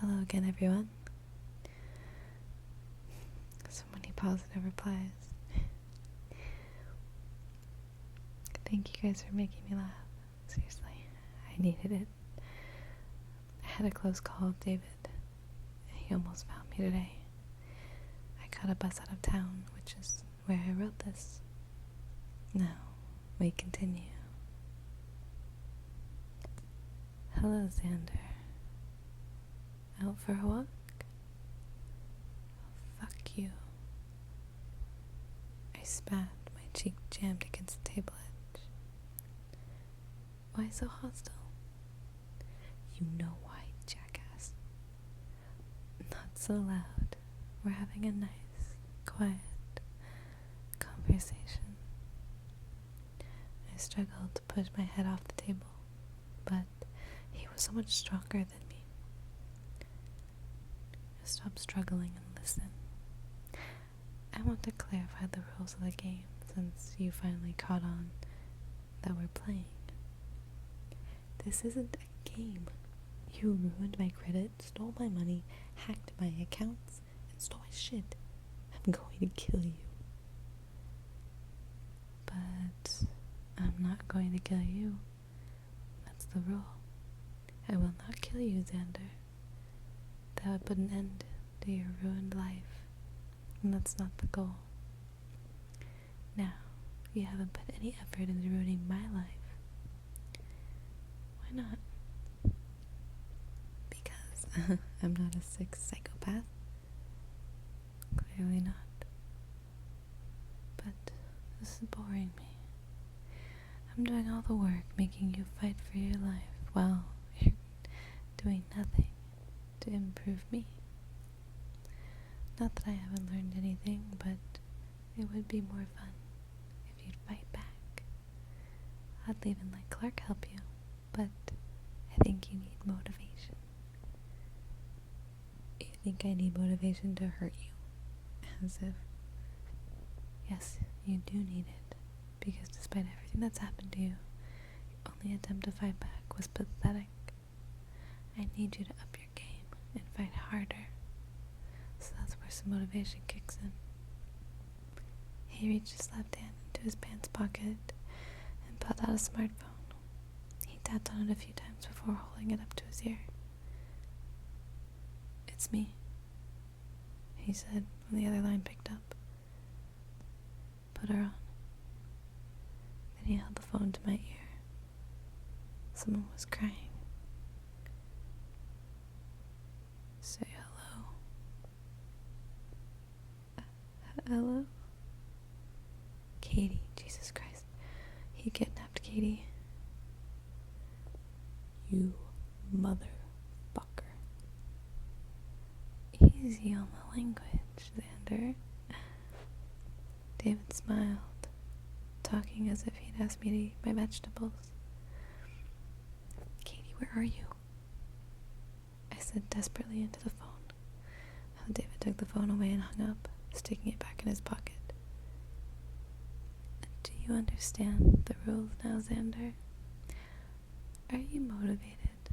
Hello again, everyone. So many positive replies. Thank you guys for making me laugh. Seriously, I needed it. I had a close call with David. He almost found me today. I caught a bus out of town, which is where I wrote this. Now, we continue. Hello, Xander. Out for a walk? Oh, fuck you. I spat, my cheek jammed against the table edge. Why so hostile? You know why, jackass. Not so loud. We're having a nice, quiet conversation. I struggled to push my head off the table, but he was so much stronger than me. Stop struggling and listen. I want to clarify the rules of the game since you finally caught on that we're playing. This isn't a game. You ruined my credit, stole my money, hacked my accounts, and stole my shit. I'm going to kill you. But I'm not going to kill you. That's the rule. I will not kill you, Xander. That would put an end to your ruined life, and that's not the goal. Now, you haven't put any effort into ruining my life. Why not? Because I'm not a sick psychopath? Clearly not. But this is boring me. I'm doing all the work making you fight for your life while you're doing nothing to improve me. Not that I haven't learned anything, but it would be more fun if you'd fight back. I'd even let Clark help you, but I think you need motivation. You think I need motivation to hurt you? As if, yes, you do need it, because despite everything that's happened to you, your only attempt to fight back was pathetic. I need you to up your game and fight harder. So that's where some motivation kicks in. He reached his left hand into his pants pocket and pulled out a smartphone. He tapped on it a few times before holding it up to his ear. It's me, he said when the other line picked up. Put her on. Then he held the phone to my ear. Someone was crying. Say hello. Hello? Katie, Jesus Christ. He kidnapped Katie. You motherfucker. Easy on the language, Xander. David smiled, talking as if he'd asked me to eat my vegetables. Katie, where are you? I said desperately into the phone. David took the phone away and hung up, sticking it back in his pocket. Do you understand the rules now, Xander? Are you motivated?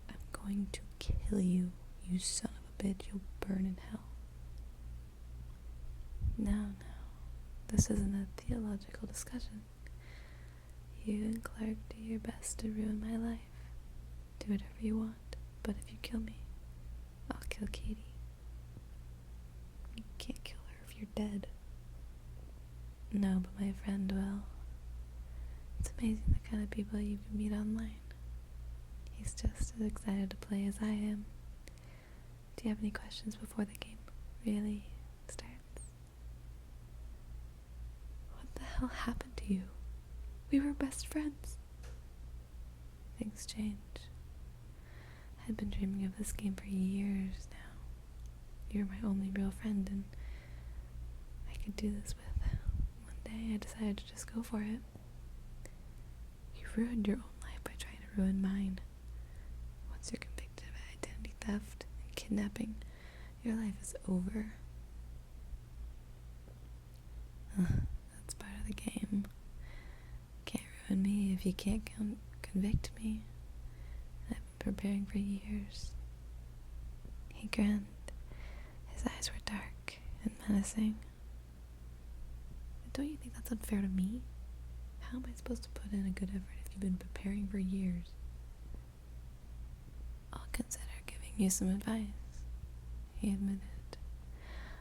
I'm going to kill you, you son of a bitch. You'll burn in hell. Now, this isn't a theological discussion. You and Clark do your best to ruin my life. Do whatever you want, but if you kill me, I'll kill Katie. You can't kill her if you're dead. No, but my friend will. It's amazing the kind of people you can meet online. He's just as excited to play as I am. Do you have any questions before the game really starts? What the hell happened to you? We were best friends. Things change. I had been dreaming of this game for years now. You're my only real friend, and I could do this with. One day I decided to just go for it. You ruined your own life by trying to ruin mine. Once you're convicted of identity theft and kidnapping, your life is over. That's part of the game. Can't ruin me if you can't convict me. I've been preparing for years. He grinned. His eyes were dark and menacing. Don't you think that's unfair to me? How am I supposed to put in a good effort if you've been preparing for years? I'll consider giving you some advice, he admitted,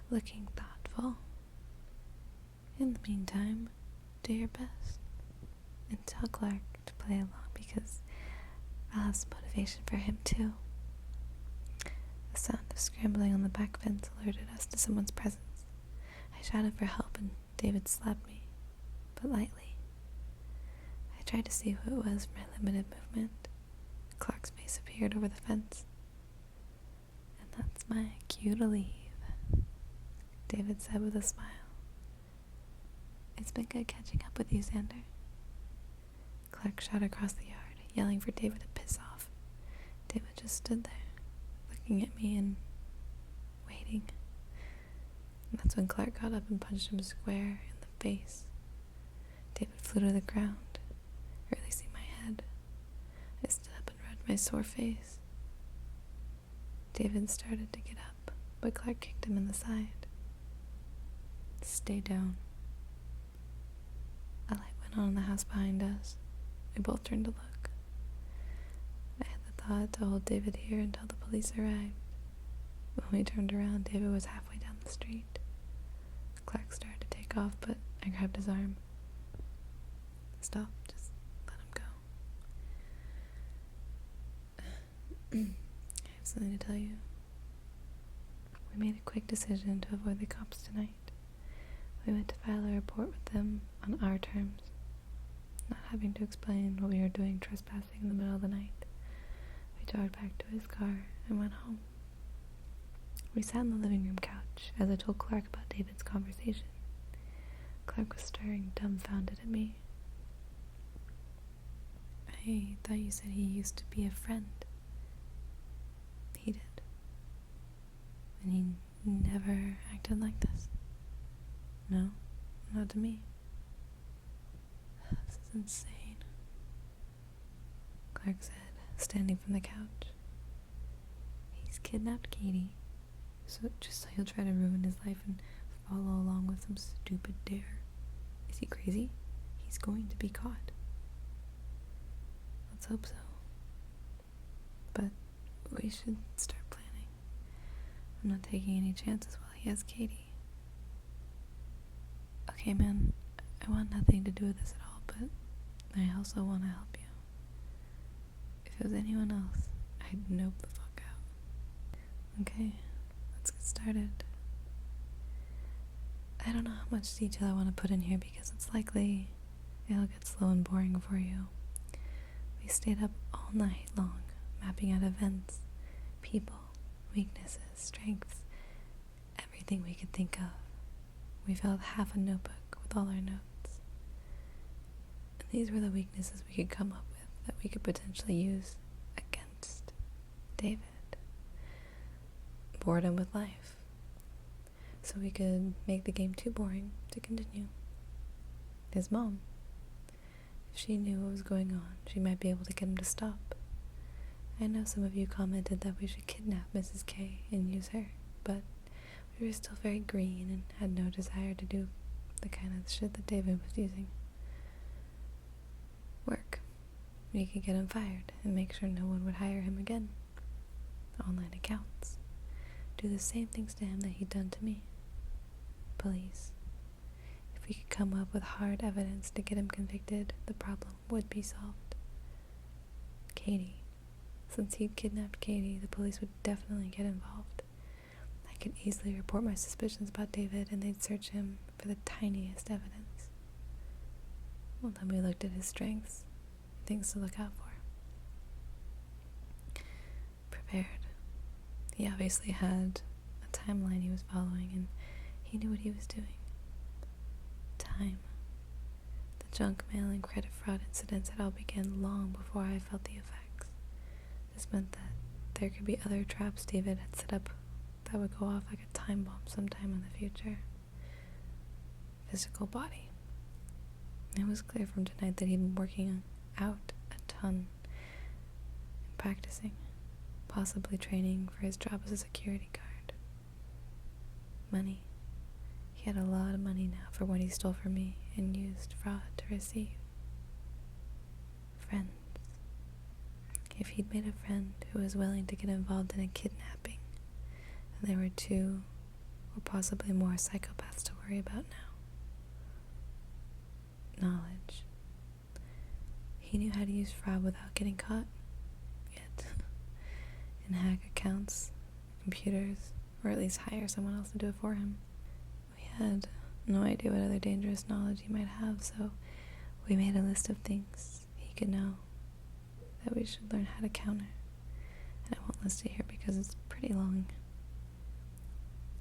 looking thoughtful. In the meantime, do your best and tell Clark to play along because I'll have some motivation for him too. The sound of scrambling on the back fence alerted us to someone's presence. I shouted for help and David slapped me, but lightly. I tried to see who it was for my limited movement. Clark's face appeared over the fence. And that's my cue to leave, David said with a smile. It's been good catching up with you, Xander. Clark shot across the yard, yelling for David to piss off. David just stood there, looking at me and waiting. And that's when Clark got up and punched him square in the face. David flew to the ground, releasing my head. I stood up and rubbed my sore face. David started to get up, but Clark kicked him in the side. Stay down. A light went on in the house behind us. We both turned to look. I had the thought to hold David here until the police arrived. When we turned around, David was halfway down the street. Clark started to take off, but I grabbed his arm. Stop, just let him go. I have something to tell you. We made a quick decision to avoid the cops tonight. We went to file a report with them on our terms, not having to explain what we were doing trespassing in the middle of the night. We jogged back to his car and went home. We sat in the living room couch as I told Clark about David's conversation. Clark was staring dumbfounded at me. I thought you said he used to be a friend. He did. And he never acted like this. No, not to me. This is insane, Clark said, standing from the couch. He's kidnapped Katie, just so he'll try to ruin his life and follow along with some stupid dare. Is he crazy? He's going to be caught. Let's hope so. But we should start planning. I'm not taking any chances while he has Katie. Okay, man, I want nothing to do with this at all, but I also want to help you. If it was anyone else, I'd nope the fuck out. Okay, let's get started. I don't know how much detail I want to put in here because it's likely it'll get slow and boring for you. We stayed up all night long, mapping out events, people, weaknesses, strengths, everything we could think of. We filled half a notebook with all our notes. And these were the weaknesses we could come up with that we could potentially use against David. Boredom with life. So we could make the game too boring to continue. His mom. If she knew what was going on, she might be able to get him to stop. I know some of you commented that we should kidnap Mrs. K and use her, but we were still very green and had no desire to do the kind of shit that David was using. Work. We could get him fired and make sure no one would hire him again. Online accounts. Do the same things to him that he'd done to me. Police. If we could come up with hard evidence to get him convicted, the problem would be solved. Katie. Since he'd kidnapped Katie, the police would definitely get involved. I could easily report my suspicions about David and they'd search him for the tiniest evidence. Well, then we looked at his strengths, things to look out for. Prepared. He obviously had a timeline he was following and he knew what he was doing. Time. The junk mail and credit fraud incidents had all begun long before I felt the effects. This meant that there could be other traps David had set up that would go off like a time bomb sometime in the future. Physical body. It was clear from tonight that he'd been working out a ton. And practicing, possibly training for his job as a security guard. Money. He had a lot of money now for what he stole from me and used fraud to receive. Friends. If he'd made a friend who was willing to get involved in a kidnapping, and there were 2 or possibly more psychopaths to worry about now. Knowledge. He knew how to use fraud without getting caught, yet, and hack accounts, computers, or at least hire someone else to do it for him. We had no idea what other dangerous knowledge he might have, so we made a list of things he could know that we should learn how to counter. And I won't list it here because it's pretty long.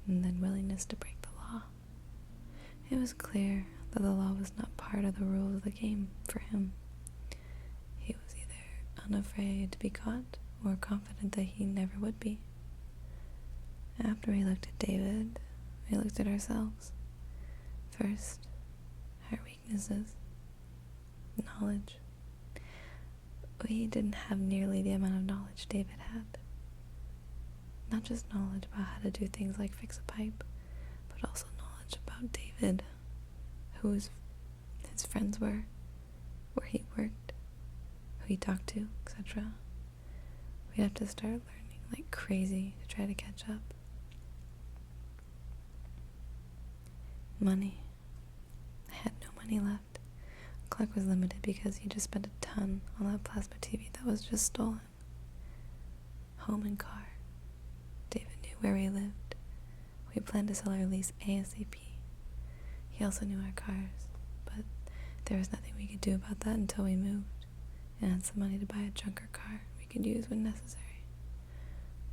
And then willingness to break the law. It was clear that the law was not part of the rules of the game for him. He was either unafraid to be caught or confident that he never would be. After we looked at David, we looked at ourselves. First, our weaknesses. Knowledge. We didn't have nearly the amount of knowledge David had. Not just knowledge about how to do things like fix a pipe, but also knowledge about David, who his friends were, where he worked, who he talked to, etc. We'd have to start learning like crazy to try to catch up. Money. I had no money left. Clark was limited because he just spent a ton on that plasma TV that was just stolen. Home and car. David knew where we lived. We planned to sell our lease ASAP. He also knew our cars, but there was nothing we could do about that until we moved and had some money to buy a junker car we could use when necessary.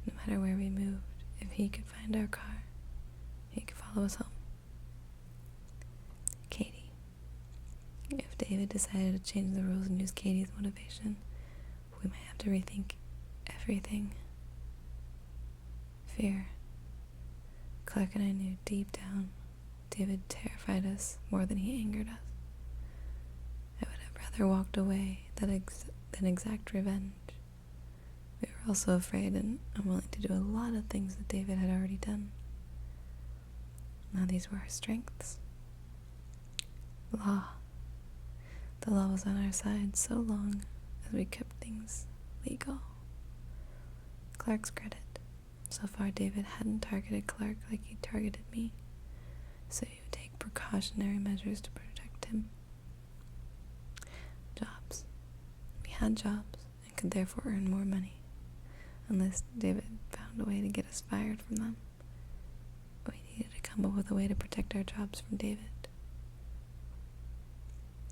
No matter where we moved, if he could find our car, he could follow us home. Katie. If David decided to change the rules and use Katie's motivation, we might have to rethink everything. Fear. Clark and I knew deep down David terrified us more than he angered us. I would have rather walked away than exact revenge. We were also afraid and unwilling to do a lot of things that David had already done. Now these were our strengths. Law. The law was on our side so long as we kept things legal. Clark's credit. So far, David hadn't targeted Clark like he targeted me, so he would take precautionary measures to protect him. Jobs. We had jobs and could therefore earn more money, unless David found a way to get us fired from them. We needed to come up with a way to protect our jobs from David.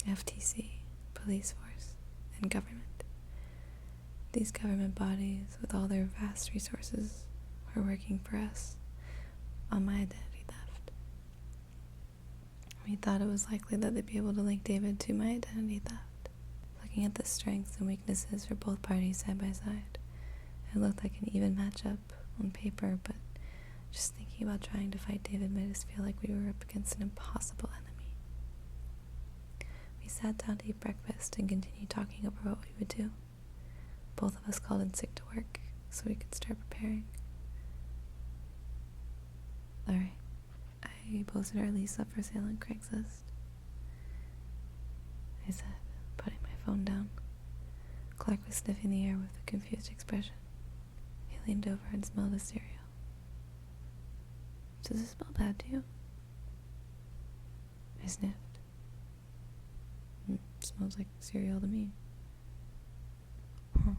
FTC, police force, and government. These government bodies, with all their vast resources, were working for us on my identity theft. We thought it was likely that they'd be able to link David to my identity theft. Looking at the strengths and weaknesses for both parties side by side, it looked like an even matchup on paper, but just thinking about trying to fight David made us feel like we were up against an impossible enemy. We sat down to eat breakfast and continued talking over what we would do. Both of us called in sick to work so we could start preparing. Alright, I posted our lease up for sale on Craigslist. I said, putting my phone down. Clark was sniffing the air with a confused expression. He leaned over and smelled his cereal. Does it smell bad to you? I sniffed. Smells like cereal to me. Huh.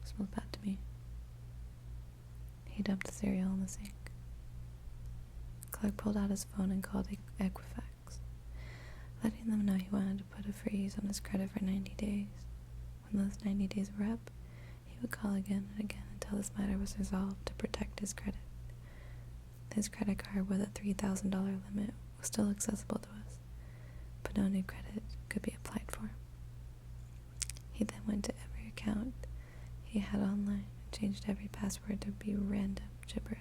Smells bad to me. He dumped the cereal in the sink. Clark pulled out his phone and called Equifax, letting them know he wanted to put a freeze on his credit for 90 days. When those 90 days were up, he would call again and again until this matter was resolved to protect his credit. His credit card with a $3,000 limit was still accessible to us, but no new credit could be applied for. He then went to every account he had online and changed every password to be random gibberish.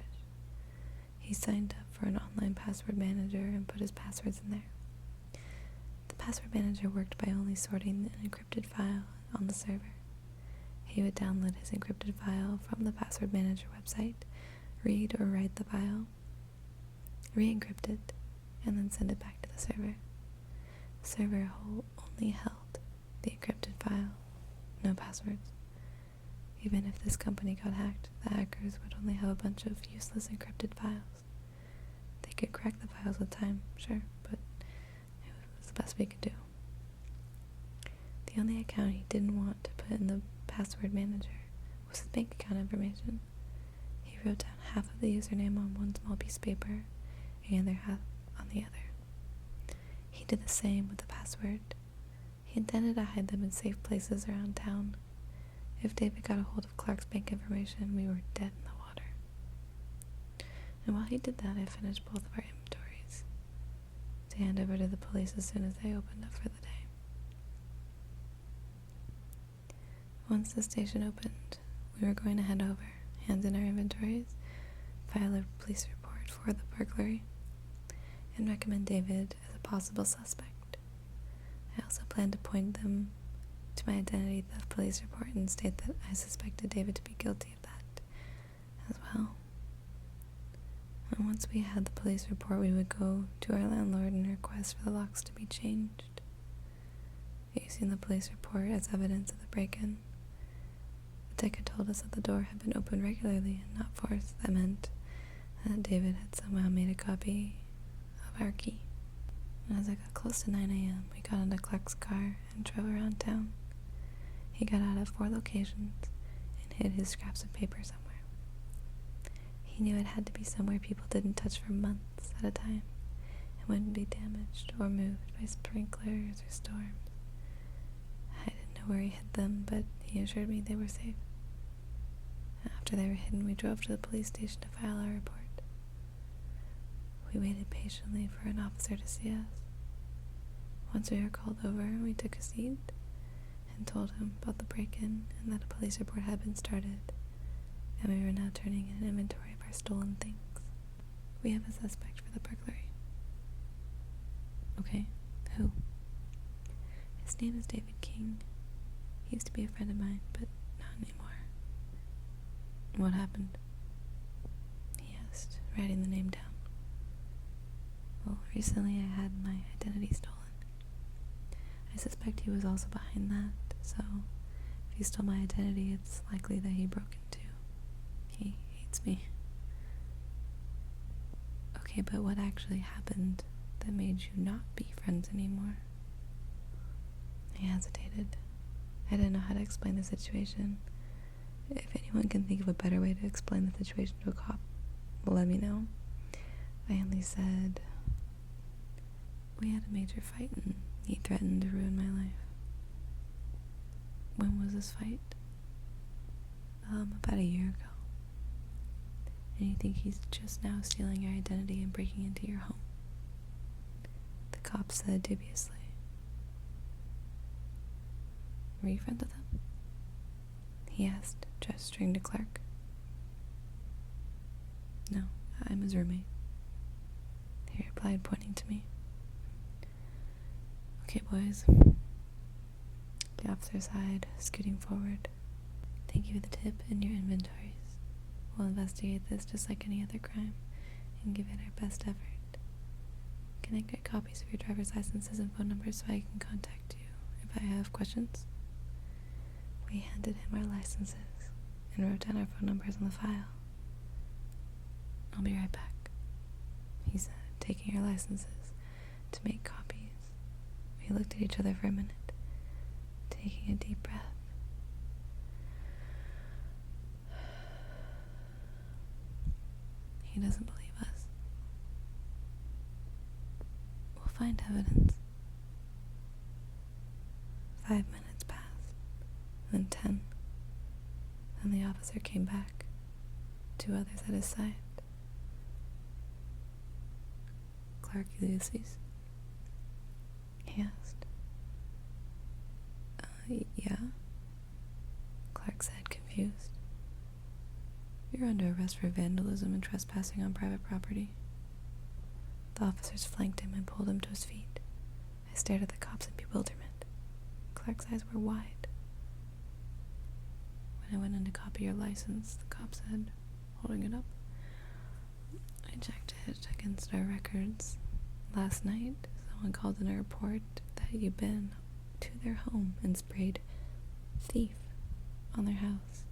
He signed up for an online password manager and put his passwords in there. The password manager worked by only sorting the encrypted file on the server. He would download his encrypted file from the password manager website, read or write the file, re-encrypt it, and then send it back to the server. The server only held the encrypted file, no passwords. Even if this company got hacked, the hackers would only have a bunch of useless encrypted files. They could crack the files with time, sure, but it was the best we could do. The only account he didn't want to put in the password manager was his bank account information. He wrote down half of the username on one small piece of paper and the other half on the other. He did the same with the password. He intended to hide them in safe places around town. If David got a hold of Clark's bank information, we were dead in the water. And while he did that, I finished both of our inventories to hand over to the police as soon as they opened up for the day. Once the station opened, we were going to head over, hand in our inventories, file a police report for the burglary, and recommend David as a possible suspect. I also planned to point them to my identity theft police report and state that I suspected David to be guilty of that as well. And once we had the police report, we would go to our landlord and request for the locks to be changed. Using the police report as evidence of the break-in, the ticket told us that the door had been opened regularly and not forced. That meant that David had somehow made a copy of our key. And as I got close to 9 a.m., we got into Clark's car and drove around town. He got out at 4 locations and hid his scraps of paper somewhere. He knew it had to be somewhere people didn't touch for months at a time and wouldn't be damaged or moved by sprinklers or storms. I didn't know where he hid them, but he assured me they were safe. After they were hidden, we drove to the police station to file our report. We waited patiently for an officer to see us. Once we were called over, we took a seat and told him about the break-in and that a police report had been started, and we were now turning in an inventory of our stolen things. We have a suspect for the burglary. Okay, who? His name is David King. He used to be a friend of mine, but not anymore. What happened? He asked, writing the name down. Well, recently I had my identity stolen. I suspect he was also behind that, so if he stole my identity, it's likely that he broke in too. He hates me. Okay, but what actually happened that made you not be friends anymore? He hesitated. I didn't know how to explain the situation. If anyone can think of a better way to explain the situation to a cop, well, let me know. I only said, we had a major fight and he threatened to ruin my life. When was this fight? About a year ago. And you think he's just now stealing your identity and breaking into your home? The cop said dubiously. Were you friends with him? He asked, gesturing to Clark. No, I'm his roommate. He replied, pointing to me. Okay, boys. The officer sighed, scooting forward. Thank you for the tip and your inventories. We'll investigate this just like any other crime and give it our best effort. Can I get copies of your driver's licenses and phone numbers so I can contact you if I have questions? We handed him our licenses and wrote down our phone numbers on the file. I'll be right back, he said, taking our licenses to make copies. We looked at each other for a minute, taking a deep breath. He doesn't believe us. We'll find evidence. 5 minutes passed, then 10. Then the officer came back, 2 others at his side. Clark Ulysses? He asked. Yeah? Clark said, confused. You're under arrest for vandalism and trespassing on private property. The officers flanked him and pulled him to his feet. I stared at the cops in bewilderment. Clark's eyes were wide. when I went in to copy your license, the cop said, holding it up. I checked it against our records. Last night, someone called in a report that you'd been to their home and sprayed thief on their house,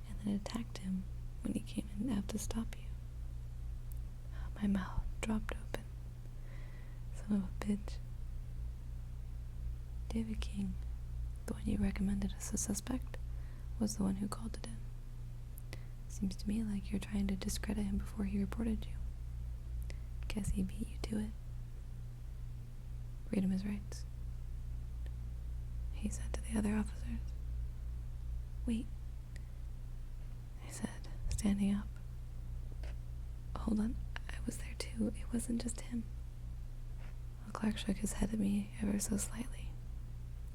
and then attacked him when he came in out to stop you. My mouth dropped open. Son of a bitch. David King, the one you recommended as a suspect, was the one who called it in. Seems to me like you're trying to discredit him before he reported you. Guess he beat you to it. Read him his rights, he said to the other officers. Wait, I said, standing up. Hold on, I was there too. It wasn't just him. The clerk shook his head at me ever so slightly.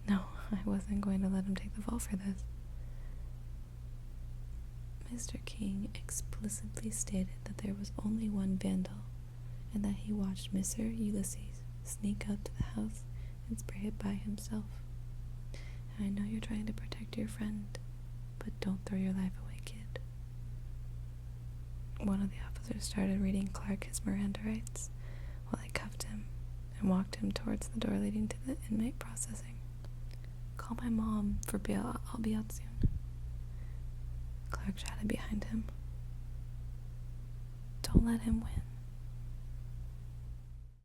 No, I wasn't going to let him take the fall for this. Mr. King explicitly stated that there was only one vandal, and that he watched Mr. Ulysses sneak up to the house and spray it by himself. And I know you're trying to protect your friend, but don't throw your life away, kid. One of the officers started reading Clark his Miranda rights while I cuffed him and walked him towards the door leading to the inmate processing. Call my mom for bail. I'll be out soon. Clark shouted behind him. Don't let him win.